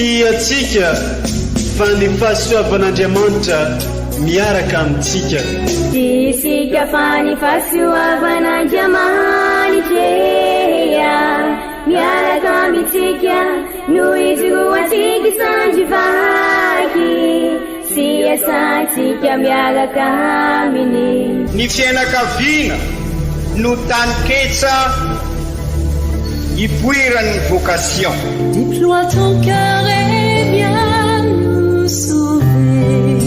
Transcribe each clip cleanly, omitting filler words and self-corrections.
tiatsika fa ny fahasoavan'Andriamanitra miaraka amintsika. Isika fa ny fahasoavan'Andriamanitra miaraka amintsika noho izy roatsika sandrivaky sy asantsika miaraka aminy. Ny fianakaviana no tany-ketsa ipoiran'ny vocation. Déploie ton cœur et viens nous sauver.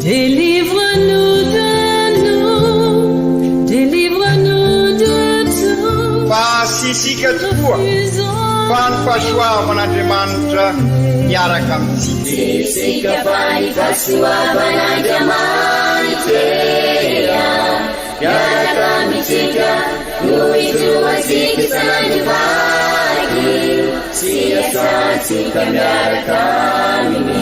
Délivre-nous de nous, délivre-nous de tout. Fa sisika tokoa fa ny fahasoavan'Andriamanitra miaraka amintsika. Sisika fa ny fahasoavan'Andriamanitra miaraka amintsika noho izy roatsika sandrivaky sy asantsika miaraka aminy.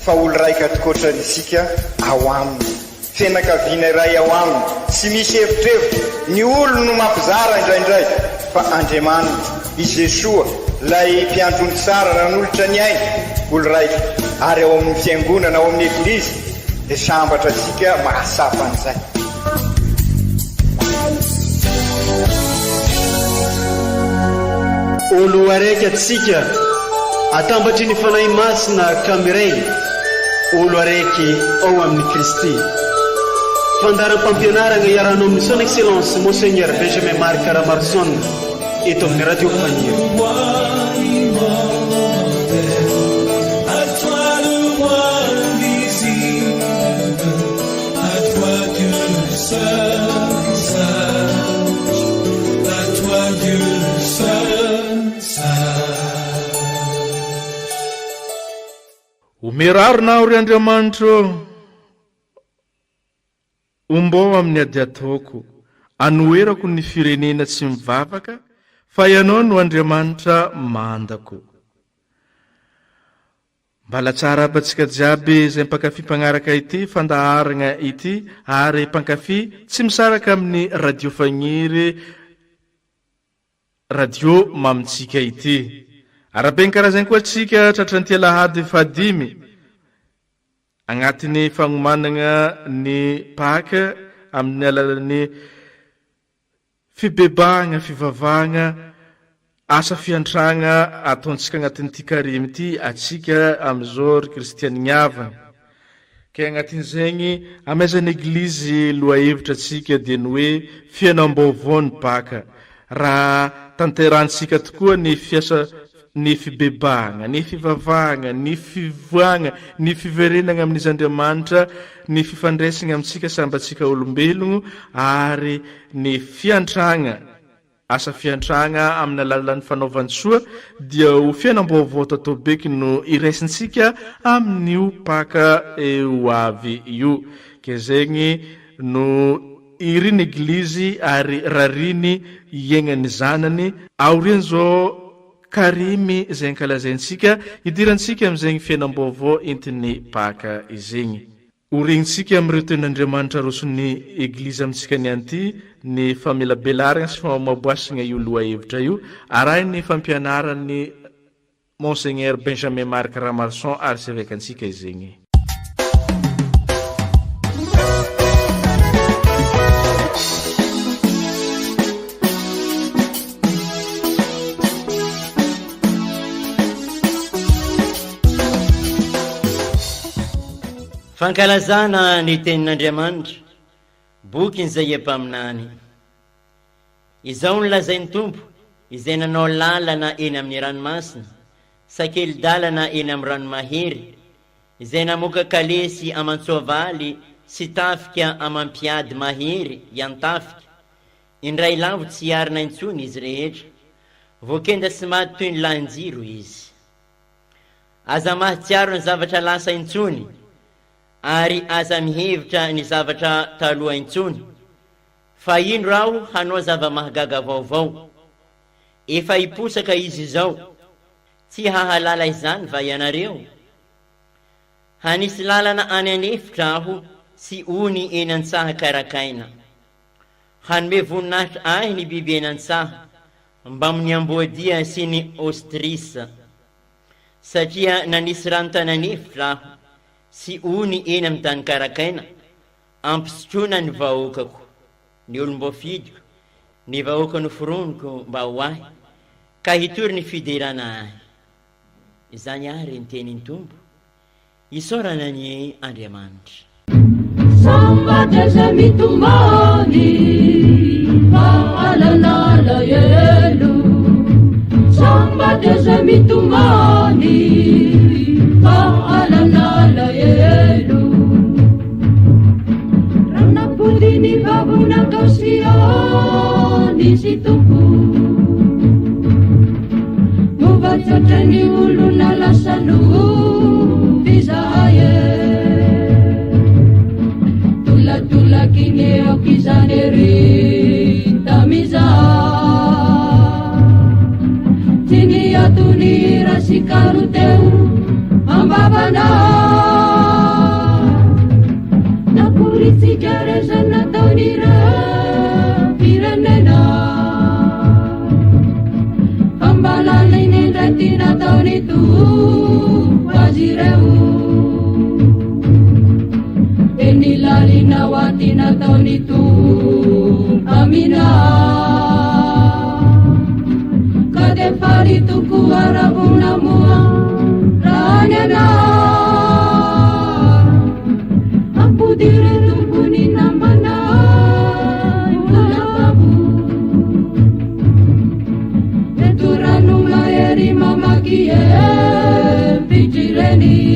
Fa olo raika tokoatranisika ao aminy, fianakaviana iray ao aminy, tsy misy hevitrevitra. Ny olo no mampizara indraindray, fa Andriamanitra i Jesoa lay mpiandrony tsara nanolotra ny aina, olo raika. Ary ao amin'ny fiangonana, ao amin'ny eglizy dia sambatra tsika mahasapa an'izay. Olo araiky atsika atambatry ny fanahy masina kamiray, olo araiky ao amin'ny Kristy. Fandaram-pampianarana iarahana amin'ny son excellence Monseigneur Benjamin Marc Ramarson eto amin'ny radio Faniry. Omerarona ry Andriamanitra ombao amin'ny ady ataoko, anoerako ny firenena tsy mivavaka, fa ianao no Andriamanitra mandako. Mbala tsara apatsika jiaby izay mpankafy mpanaraka ity fandaharana ity, ary mpankafy tsy misaraka amin'ny radio Faniry, radio mamitsika ity. Araben'ny karazany koa tsika tratran'ny Alahady fadimy agnatin'ny fagnomanana ny Pâques amin'ny alalan'ny fibebahana, fivavahana, asa fiantragna ataontsika agnatin'ity karimy ity atsika amin'izao ry kristianina havana. Ka agnatin'izegny amaizan'ny eglizy loahevitra atsika dia ny hoe fiainam-baovao ny Pâques. Raha tanterantsika tokoa ny fiasa ny fibebahana, ny fivavahana, ny fivoagna, ny fiverenana amin'izy Andriamanitra, ny fifandraisana amintsika sambatsika olombelogno, ary ny fiantragna, asa fiantragna amin'ny alalan'ny fanaovansoa, dia ho fiainam-baovao tatobeky no iraisintsika amin'io Pâques eo avy io. Ke zegny no iriny eglizy ary rariny iainany zanany aoriany zao karimy izay ankalazaintsika idirantsika amin'izay fiainam-baovao entiny Pâques izegny. Oregnintsika amin'ireo tenin'Andriamanitra roson'ny eglizy amintsika nianty ny famelabelarana sy famaboasana io lohahevitra io, arahiny fampianaran'ny Monseigneur Benjamin Marc Ramarson ary sy avekantsika izegny. Fankalazana ny tenin'Andriamanitra, boky izay empaminany. Izao ny lazain'ny Tompo, izay nanao lalana eny amin'ny ranomasina, sakely dalana eny amin'ny ranomahery, izay namoaka kalesy aman-tsoavaly sy tafika amam-piady mahery iantafika. Indray lambo tsy hiarina intsony izy rehetra, voakenda sy maty toy ny lahinjiro izy. Aza mahatsiaro ny zavatra lasa intsony, ary aza mihevitra ny zavatra taloha intsony, fa ino raho hanao zava-mahagaga vaovao. Efa hiposaka izy izao, tsy hahalala izany va ianareo? Hanisy lalana any anefitra aho sy ony eny an-tsaha karakaina. Hanome voninahitra ahy ny biby eny an-tsaha, mba amin'ny Amboadia sy ny Ostrisa, satria nanisy ranontanan'efitra aho sy ony eny amin'ny tany karakaina, ampisotroana ny vahoakako, ny olom-bafidiko, ny vahoaka noforoniko mba ho ahy, ka hitory ny fiderana ahy. Izany ary ny tenin'ny Tompo, isaorana ny Andriamanitra. Sambata mitumani alanala yelu, sambata mitumani alanala yelu, rana pudini babuna kausiani situpu, mubaca tani uluna lasalu bizaye. Tula kineo kizaneri tamiza tini atuni rasikaru teu ambabana napurisi jareza na taunira piranena ambala nini retina taunitu wazireu Enilali watina taunitu amina kadefari tuku arabuna mua ranyana ampu dire tuku ni namana ulababu eturanu maeri mamakie pichireni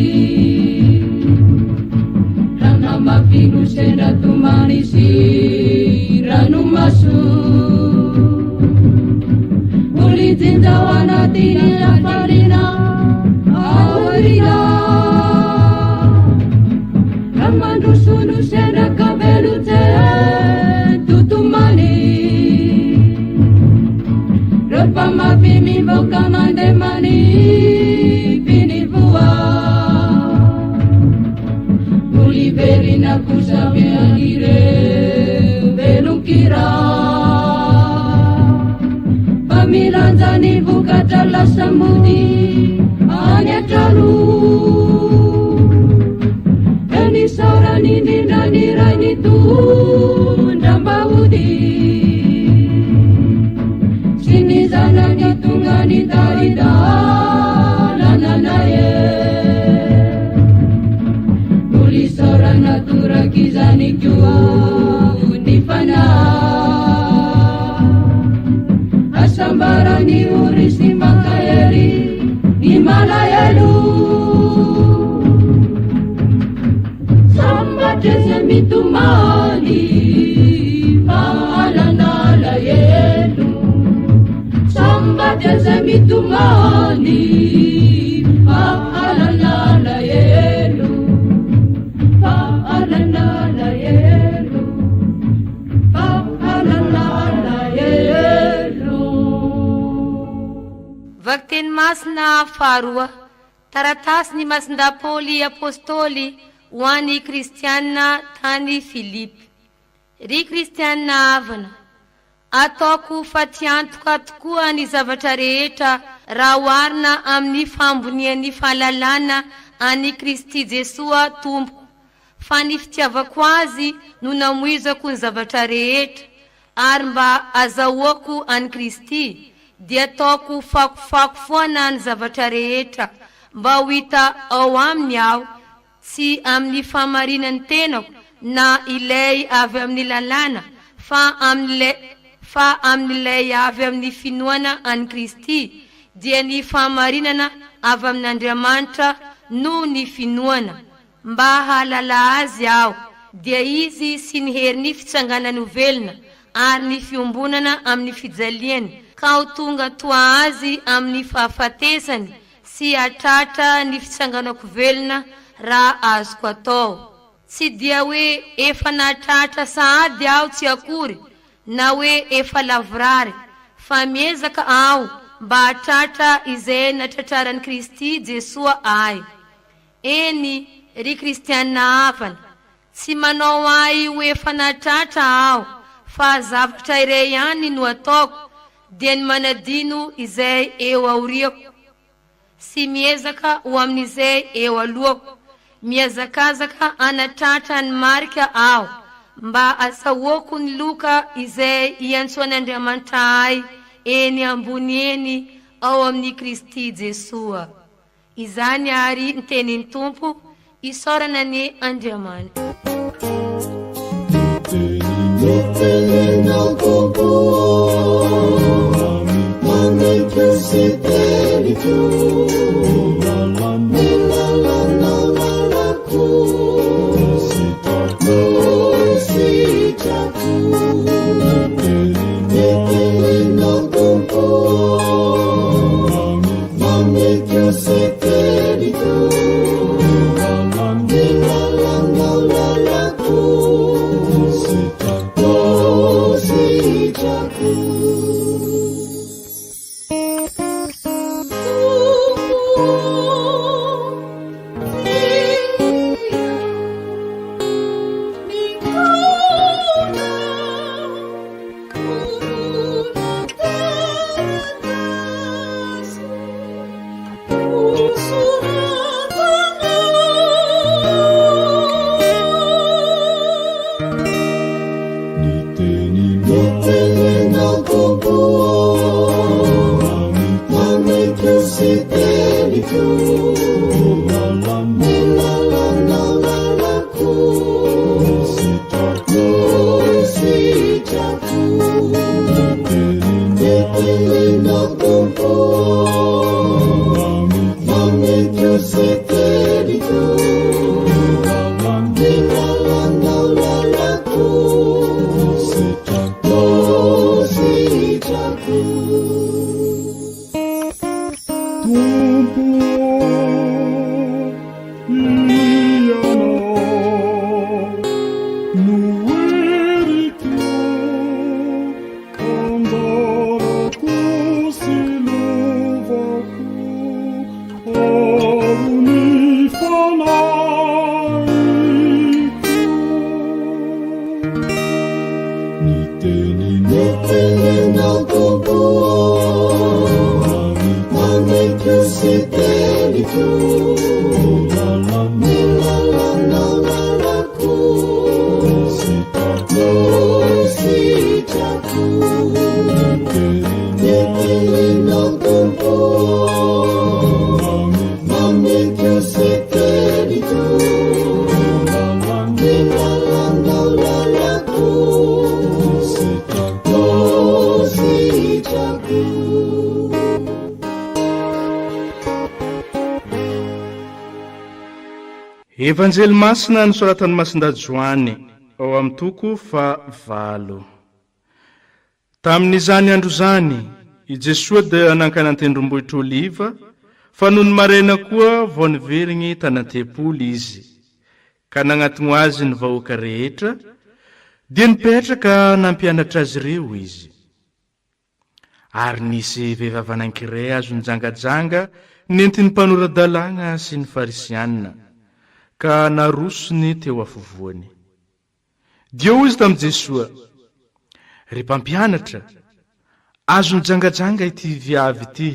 Mafigu senda tumanisi ranu masu ulizinda wanatini ya farina aurina ramandu sunu senda kabelute tutumani ropa mafimi voka mandemani pinivua Verina kusabia dire belukira pamiranzani bukatala samudi anyatalu eni saurani nindani raini tu ndambawudi sini zanani tungani tarida lananaye natura kizani jua nifana asambara ni urisi makayeri ni malayelu sambateze mitumani alanala yelu sambateze mitumani alanala yelu Vakten masna farua taratas ni masnda poli apostoli wani Kristiana tani Filipi ry Kristiana avana ataoko fatiantoka tokoa ny zavatra rehetra raha oharina amin'ny fambonian'ny fahalalana ani Kristy Jesua Tompoko fa ny fitiavako azy no namoizako ny zavatra rehetra ary mba azahoako any Kristy dia ataoko fakofako foana ny zavatra rehetra mba ho hita ao aminy aho sy amin'ny fahamarinany tenako na ilay avy amin'ny lalàna fa amin'ilay avy amin'ny finoana any Kristy dia ny fahamarinana avy amin'Andriamanitra no ny finoana mba halala azy aho dia izy sy ny herin'ny fitsanganany ovelona ary ny fiombonana amin'ny fijaliany ka ho tonga toa azy amin'ny fahafatesany sy atratra ny fitsanganako velona raha azoko atao sy dia hoe efa natratra sahady aho tsy akory na hoe efa lavrary fa miezaka aho mba hatratra izay natratraran'i Kristy Jesua ahy eny ry Kristiana avana tsy manao ahy ho efa natratra aho fa zavatra iray ihany no ataoko dia ny manadino izay eo aoriako sy miezaka ho amin'izay eo alohako miazakazaka anatratra ny marika aho mba asahoako ny loka izay iantsoan'Andriamanitra ahy eny ambony eny ao amin'ny Kristy Jesua. Izany ary ny tenin'ny Tompo isaorana ny Andriamanitra. Evanjely masina nosoratan'ny Masinda Joany ao amin'ny toko 9. Tamin'izany andro zany i Jesua dia nankany an-tendrombohitra Oliva fa noho ny maraina koa vao niverigny tanàn-tempoly izy ka nagnatogno azy ny vahoaka rehetra dia nipetraka nampianatra azy ireo izy. Ary nisy vehivavy anankiray azo nijangajanga nentin'ny mpanoradalagna sy ny farisianina ka narosony teo afovoany. Dio izy tamin'i Jesua, ry mpampianatra, azo nijangajanga ity viavy ity,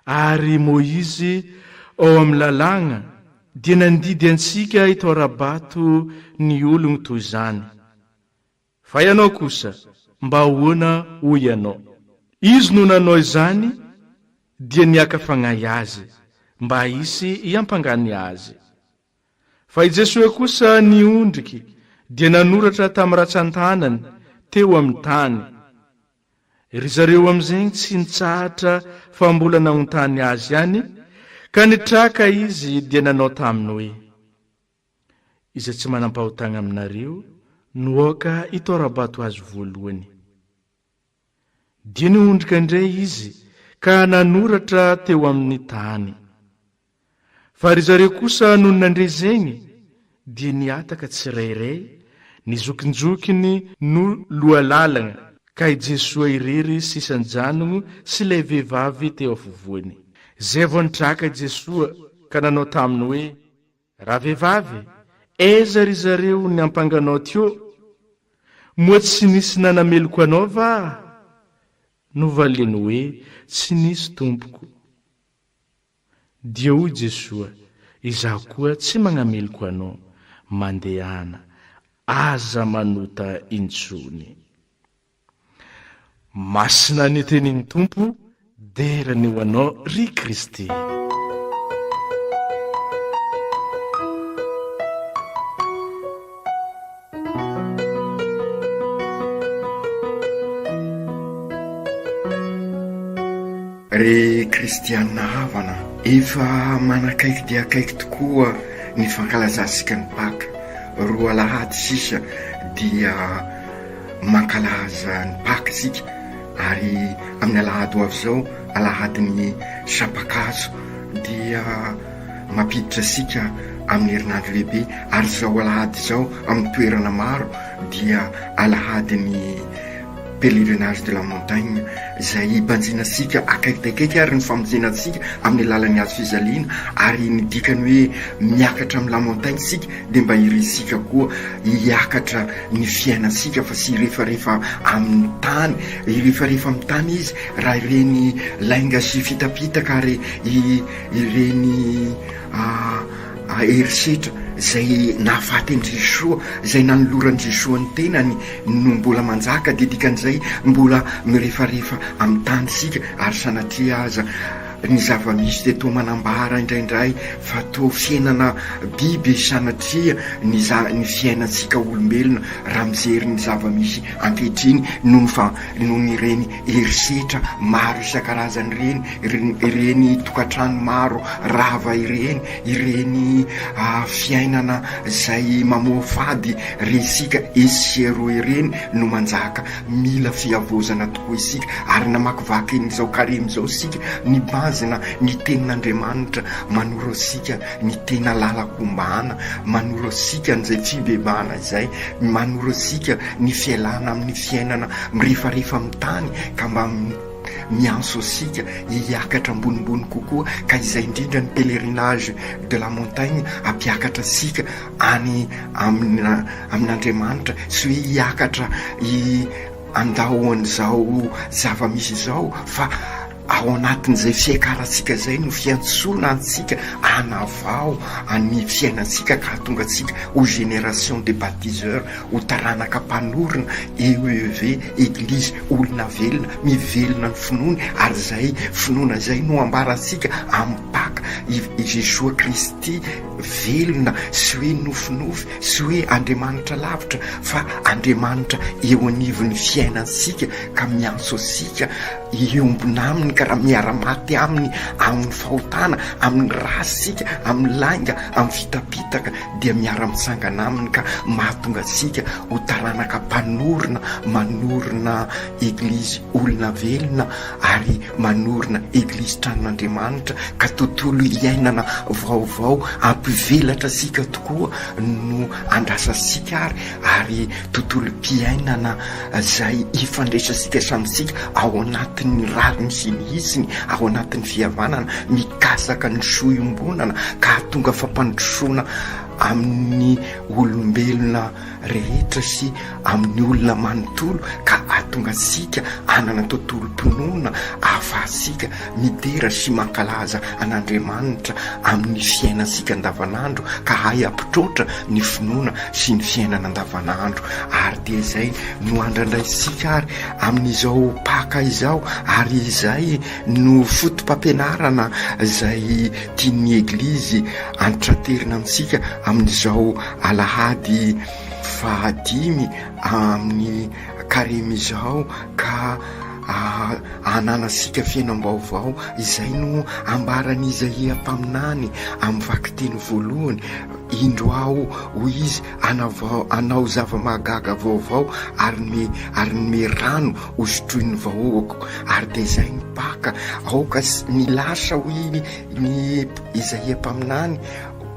ary Moizy ao amin'ny lalagna dia nandidy antsika itao rabato ny ologno toy izany. Fa ianao kosa, mba ahoana hoy ianao? Izy no nanao izany dia niaka fagnahy azy, mba hisy iampangany azy. Fa i Jesua kosa niondriky dia nanoratra tamin'ny ratsan-tanany teo amin'ny tany. Ry zareo amin'izay tsy nitsahatra fa mbola nahontany azy ihany, ka nitraka izy dia nanao taminy hoe, iza tsy manampahotagna aminareo noaka itao rabato azy voalohany. Dia niondrika indray izy ka nanoratra teo amin'ny tany. Fa ry zareo kosa noho nandrezegny dia niataka tsirairay, nizokinjokiny no lohalalagna ka i Jesua irery sisanjanogno sy ilay vehivavy teo afovoany. Zay vao nitraka Jesua ka nanao taminy hoe, raha vehivavy, aiza ry zareo ny ampanganao teo? Moa tsy nisy nanameloko anao va? novaliany hoe tsy nisy tompoko. dia hoy Jesoa, izaho koa tsy magnameloko anao, mandehana, aza manota intsony. Masina ny tenin'ny tompo, derany ho anao ry Kristy. Ry kristianina havana, efa manakaiky dia akaiky tokoa ny fankalazasika ny Paka. Roa Alahady sisa dia mankalaza ny Paka sika, ary amin'ny Alahady ho avy zao, Alahady ny Sapakazo, dia mampiditra sika amin'ny herinandro lehibe. Ary zao Alahady zao amin'ny toerana maro dia Alahady ny pèlerinage de la montagne, zay banjinasika akaiky ary ny famonjenasika amin'ny alalan'ny hazo fizaliana. Ary ny dikany hoe miakatra amin'ny la montagne sika dia mba irisika koa hiakatra ny fiainasika, fa sy rehefarehefa amin'ny tany. Rehefarehefa amin'ny tany izy raha ireny lainga sy fitapitaka ary ireny herisetra zay nahafaty Jesoa, zay nanolorany Jesoa ny tenany no mbola manjaka. Dia dikan'izay mbola mirefarefa amin'ny tany sika, ary sanatria aza ny zava-misy dia toa manambara indraindray fa toa fiainana biby, sanatria ny fiainantsika olombelona raha mijery ny zava-misy ankehitriny noho ny ireny herisetra maro isan-karazany ireny tokantrano maro rava ireny fiainana zay mamoafady resika esero ireny no manjaka. Mila fiavozana tokoa isika, ary namakivaky n'izao karemy zao sika ny bazina ny tenin'Andriamanitra manoro asika ny tena lalakombana, manoro asika n'izay fibebana izay, manoro asika ny fialana amin'ny fiainana mirefarefa amin'ny tany, ka mba mianso asika hiakatra ambonimbony kokoa. Ka izay indrindra ny pèlerinage de la montagne ampiakatra asika any amin'Andriamanitra, sy hoe hiakatra andahoan'izao zava-misy izao, fa ao anatin'izay fiakaratsika zay no fiantsona antsika anavao any fiainantsika, ka tonga atsika ho génération de baptiseurs, ho taranaka mpanorona EEV, église olona velona, mivelona ny finoany. Ary zay finoana zay no ambarantsika amin'ny Paka, i Jesoa Kristy velona, sy hoe nofinofy, sy hoe Andriamanitra lavitra, fa Andriamanitra eo anivon'ny fiainantsika, ka mianso asika iombona aminy, ka raha miara-maty aminy amin'ny fahotana, amin'ny rasika, amin'ny lainga, amin'ny fitapitaka, dia miara-mitsangana aminy, ka mahatonga asika ho taranaka mpanorona, manorona eglizy olona velona, ary manorona eglizy tranon'Andriamanitra. Ka tontolo iainana vaovao ampivelatra asika tokoa no andrasa asika, ary tontolo mpiainana zay ifandraisasika samysika ao anatin'ny rariny sy ny isiny, ao anatin'ny fihavanana, mikasaka ny soiombonana, ka tonga fampandrosoana amin'ny olombelona rehetra sy amin'ny olona manontolo, ka atonga asika anana tontolo mpinoana ahafahasika midera sy mankalaza an'Andriamanitra amin'ny fiainasika andavanandro, ka hay ampitrotra ny finoana sy ny fiainana andavanandro. Ary dia izay no andrandraisika ary amin'izao Paka izao, ary izay no fotom-pampianarana zay tian'ny eglizy antitraterina amintsika amin'izao Alahady 15 amin'ny karemy izao, ka ananasika fiainam-baovao. Izay no ambarany Isaia mpaminany amin'ny vakiteny voalohany: indro aho hoy izy, anao zava-mahagaga vaovao, ary ny rano hosotroiny vahoako. Ary dia izay ny Paka, aoka ny lasa hoy ny Isaia mpaminany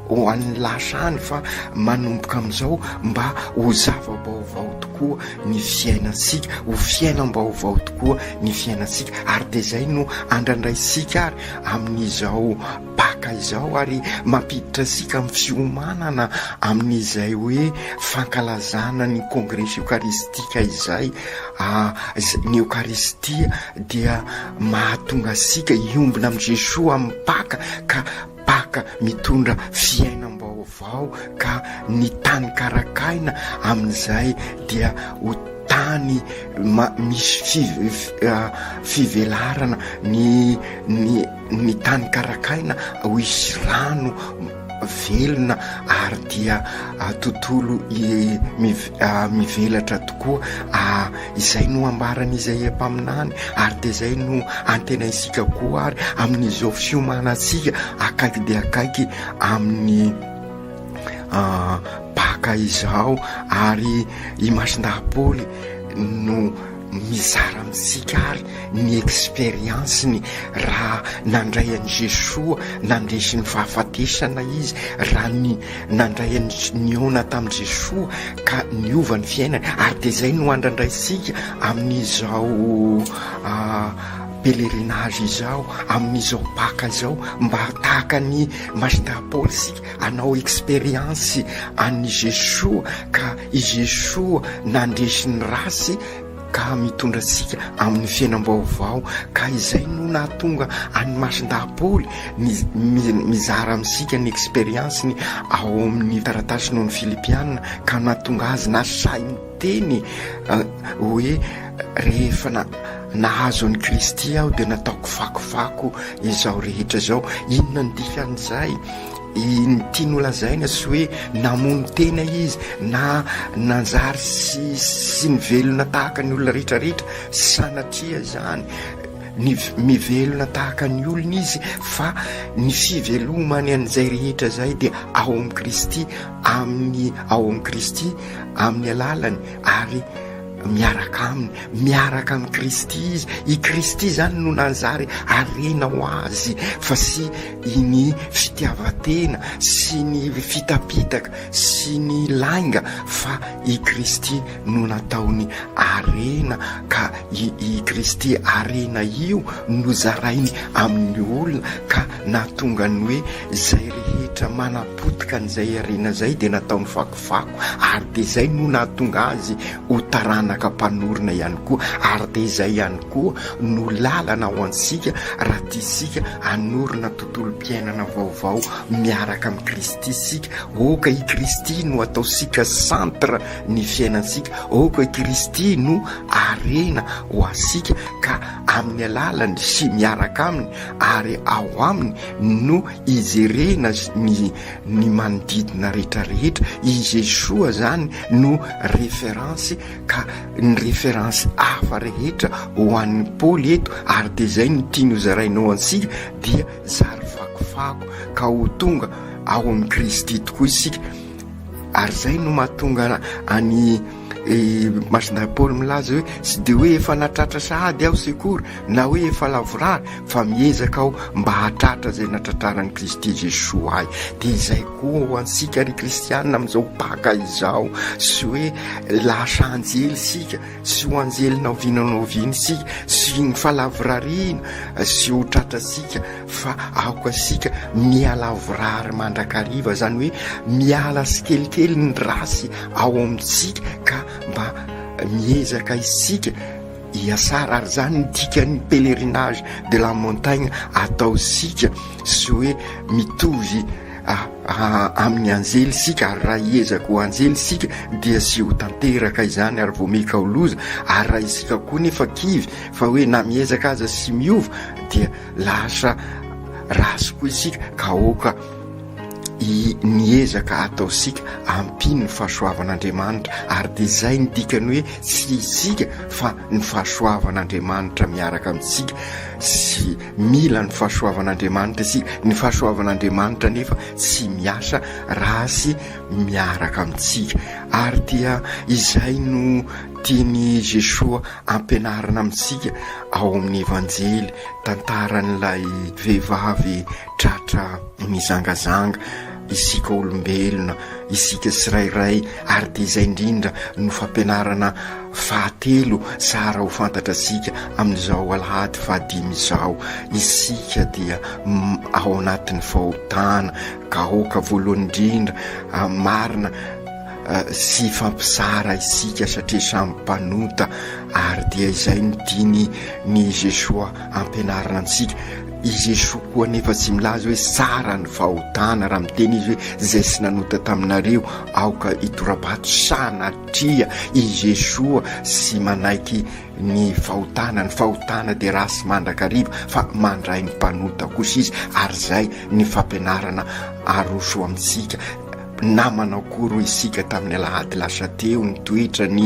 ho an'ny lasa any, fa manomboka amin'izao mba ho zava-baovao tokoa. tokoa ny fiainantsika, ho fiainam-baovao tokoa ny fiainantsika. Ary de zay no andraindraisika ary amin'izao baka izao, ary mampiditra sika amin'ny fiomanana amin'izay hoe fankalazana ny congrès eucharistika izay. Ny eucharistia dia mahatonga sika iombina amin'ny Jesoa amin'ny baka, ka baka mitondra fiainam-baovao, ka ny tany karakaina amin'izay dia ho tany misy fivelarana, ny tany karakaina ho isy rano velona, ary dia tontolo mivelatra tokoa. Izay no ambaran'izay empaminany, ary de zay no antenaisika koa ary amin'izao fiomanantsika akaiky de akaiky amin'ny baka izao. Ary i Masindahy-Paoly no mizara amintsika ary ny expérience-ny raha nandray an'i Jesoa, nandresy ny fahafatesana izy, raha nandray ny ona tamin'i Jesoa ka niova ny fiainany. Ary de zay no andraindraisika amin'izao pèlerinage izao, amin'izao baka izao, mba tahaka ny Masindahy-Paoly sika anao expérience an'i Jesoa, ka i Jesoa nandresy ny rasy ka mitondra sika amin'ny fiainam-baovao. Ka izay no nahatonga any Masindahy-Paoly mizara amintsika ny expérience-ny ao amin'ny taratasy noho ny Filipianina, ka nahatonga azy nasay miteny hoe rehefa nahazo an'i Kristy aho de nataoko vakivako izao rehetra zao. Inona ny dikan'izay? Ny tiany lazaina sy hoe namono tena izy na nanjary sy ny velona tahaka ny olona rehetrarehetra, sanatria zany mivelona tahaka ny olona izy, fa ny fivelomany an'izay rehetra zay dia ao amin'ny Kristy, ao amin'ny Kristy amin'ny alalany, ary miaraka aminy, miaraka amin'ny Kristy izy. I Kristy zany no nanjary arena ho azy, fa sy ny fitiavatena sy ny fitapitaka sy ny lainga, fa i Kristy no nataony arena. Ka i Kristy arena io no zarainy amin'ny olona, ka nahatonga ny hoe zay rehetra manapotika an'izay arena zay de nataony vakivako, ary de zay no nahatonga azy ho taranaka mpanorona ihany koa. Ary de zay ihany koa no lalana ho antsika raha tiasika hanorona tontolo-piainana vaovao miaraka amin'ny Kristy sika. Oka i Kristy no ataosika centre ny fiainansika, oka i Kristy no arena ho asika, ka amin'ny alalany sy miaraka aminy ary ao aminy no ijerena ny manodidina rehetrarehetra. I Jesoa zany no référence, ka ny référence hafa rehetra ho an'ny Paoly eto. Ary de zay ny tiany ho zarainao antsika dia zary vakivako, ka ho tonga ao amin'ny Kristy tokoa isika. Ary zay no mahatonga any Masindahy-Paoly milaza hoe sy de hoe efa natratra sahady aho sekory na hoe efa lavorary, fa miezaka aho mba hatratra zay natratraran'ny Kristy Jesoa ahy. De zay koa ho antsika ry kristianina amin'izao baka izao, sy hoe lasa anjely sika, sy ho anjely naovinanaoviny sika, sy ny falavorariana sy ho tratra sika, fa aoka sika miala vorary mandrakariva, zany hoe miala sy kelikely ny rasy ao amintsika, ka mba miezaka isika hiasara. Ary zany dikany pèlerinage de la montagne ataosika, sy hoe mitovy amin'ny anjely sika. Ary raha hiezaka ho anjely sika dia sy ho tanteraka izany ary vao meka ho loza. Ary raha isika koa nefa kivy, fa hoe na miezaka aza sy miova, dia lasa rasy koa isika, ka oka niezaka ataosika ampiny ny fahasoavan'Andriamanitra. Ary de zay ny dikany hoe tsy isika fa ny fahasoavan'Andriamanitra miaraka amintsika, sy mila ny fahasoavan'Andriamanitra isika. Ny fahasoavan'Andriamanitra nefa tsy miasa raha sy miaraka amintsika. Ary dia izay no tiany Jesoa ampianarana amintsika ao amin'ny evanjely, tantaran'ilay vehivavy tratra mizangazanga, isika olombelona isika sirairay ary dia izay indrindra no fampianarana fahatelo sara ho fantatra asika amin'izao alahady fahadimy izao. Isika dia ao anatin'ny fahotana ka aoka voalohany indrindra marina sy fampisara isika satria samy mpanota ary dia izay ny diny ny Jesoa ampianarana antsika. I Jesoa koa nefa tsy milaza hoe sara ny fahotana raha miteny izy hoe zay sy nanota taminareo aoka itorabato sanatria i Jesoa sy manaiky ny fahotana dia raha sy mandrakariva fa mandray ny mpanota kosa izy ary zay ny fampianarana aroso amintsika. Namana koro isika tamin'ny alahady lasa teo ny toetra ny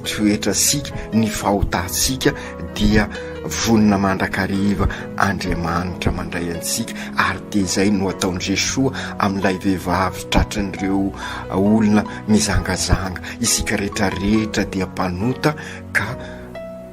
toetra sika ny fahotansika dia vonina mandrakariva Andriamanitra mandray antsika ary dia izay no ataon'i Jesoa amin'ilay vehivavy tratran'ireo olona mizangazanga. Isika rehetrarehetra dia mpanota ka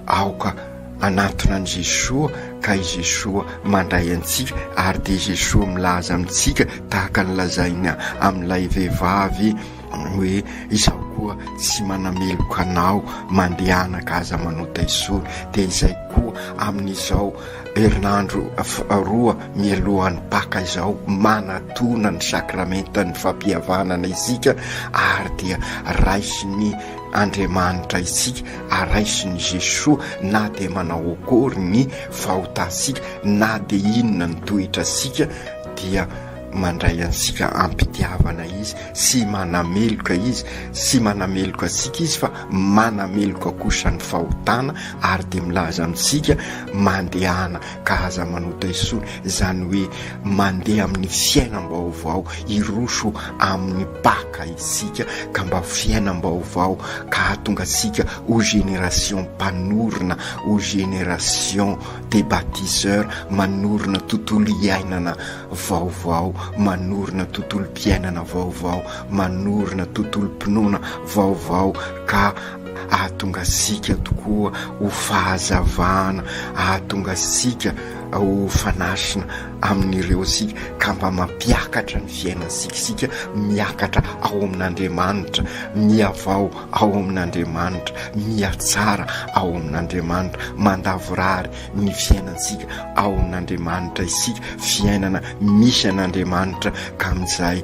aoka anatona an'i Jesoa ka i Jesoa mandray antsika ary dia Jesoa milaza amintsika tahaka ny lazaina amin'ilay vehivavy hoe izaho koa tsy manameloka anao mandehanaka aza manota isony. Dia izay koa amin'izao herinandro roa mialohan'ny Paka izao manatona ny sakramenta ny fampihavanana isika ary dia raisiny Andriamanitra isika araisiny Jesoa na dia manao akory ny fahotansika na dia inona ny toetra sika dia mandray ansika ampitiavana izy sy manameloka izy sy manameloka asika izy fa manameloka kosa ny fahotana ary dia milaza amintsika mandehana ka aza manota isony zany hoe mandeha amin'ny fiainam-baovao iroso amin'ny Paka isika ka mba fiainam-baovao ka hatonga asika au génération mpanorona au génération des baptiseurs manorona tontolo iainana vaovao manorona tontolo mpiainana vaovao manorona tontolo mpinoana vaovao ka ahatonga asika tokoa ho fahazavana ahatonga asika ho fanasina amin'ireo sika ka mba mampiakatra ny fiainansika miakatra ao amin'Andriamanitra miavao ao amin'Andriamanitra miatsara ao amin'Andriamanitra mandavorary ny fiainansika ao amin'Andriamanitra isika fiainana misy an'Andriamanitra ka amin'izay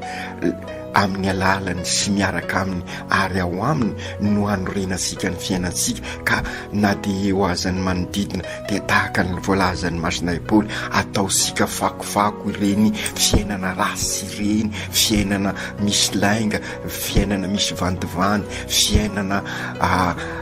amin'ny alalany sy miaraka aminy ary ao aminy no anorenasika ny fiainansika ka na dia eo azany manodidina dia tahaka ny voalazan'ny masina Paoly ataosika fakofako ireny fiainana rasy ireny fiainana misy lainga fiainana misy vandivandy fiainana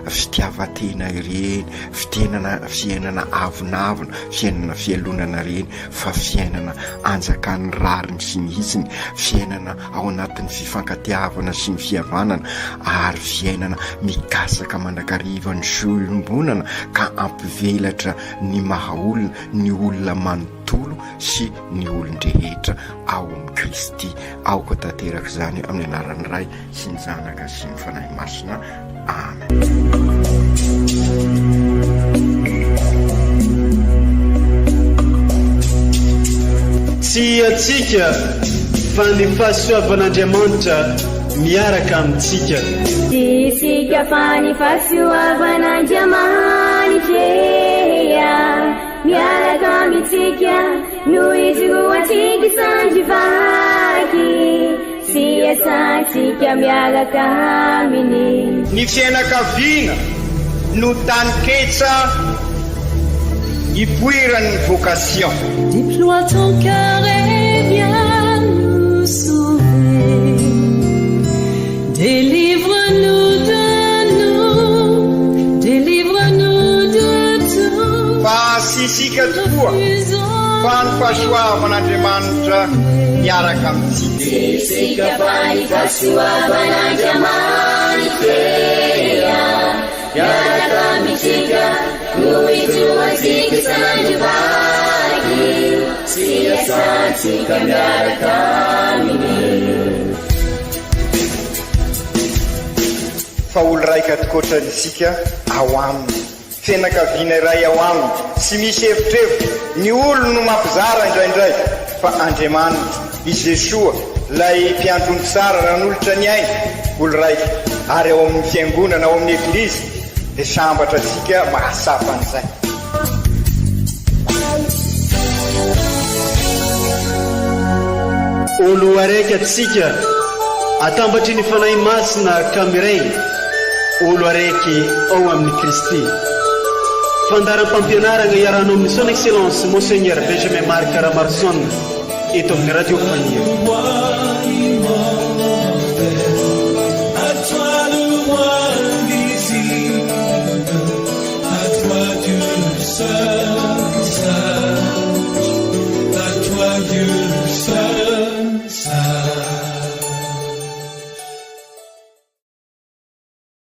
fitiavatena ireny fiainana avonavona fiainana fialonana ireny fa fiainana anjakan'ny rariny sy ny iziny fiainana ao anaty ny fifankatiavana sy ny fihavanana ary fiainana mikasaka mandrakariva ny soiombonana ka ampivelatra ny mahaolona ny olona manontolo sy ny olon-drehetra ao amin'ny Kristy aoka tanteraka izany amin'ny anaran'ny Ray sy ny Zanaka sy ny Fanahy Masina. Amen. Tsy atsika fa ny fahasoavan'Andriamanitra miaraka amintsika. Isika fa ny fahasoavan'Andriamanitra miaraka amintsika no izoatsika sandrivaky sy asantsika miaraka aminy. Ny fianakaviana no taniketsa ipoiran'ny vocation. Déploie ton cœur et viens nous sauver. Délivre-nous de tout. Fa sisika tokoa fa ny fahasoavan'Andriamanitra miaraka amintsika. Sisika fa ny fahasoavan'Andriamanitra miaraka amintsika no izoatsika sandrivaky sy asantsika miaraka aminy. Fa olo raika atikoatran'isika ao aminy fianakaviana iray ao aminy sy misy hevitrevitra ny olo no mampizara indraindray fa Andriamanitra i Jesoa lay mpiandrony tsara ran'olotra ny aina olo raiky ary ao amin'ny fiangonana ao amin'ny eglizy dia sambatra atsika mahasafan'izay. olo araiky atsika atambatry ny fanahy masina kamiray olo araiky ao amin'ny Kristy. Fandaram-pampianarana iaranao amin'ny son excellence Monseigneur Benjamin Marc Ramarson eto amin'ny radio Fania.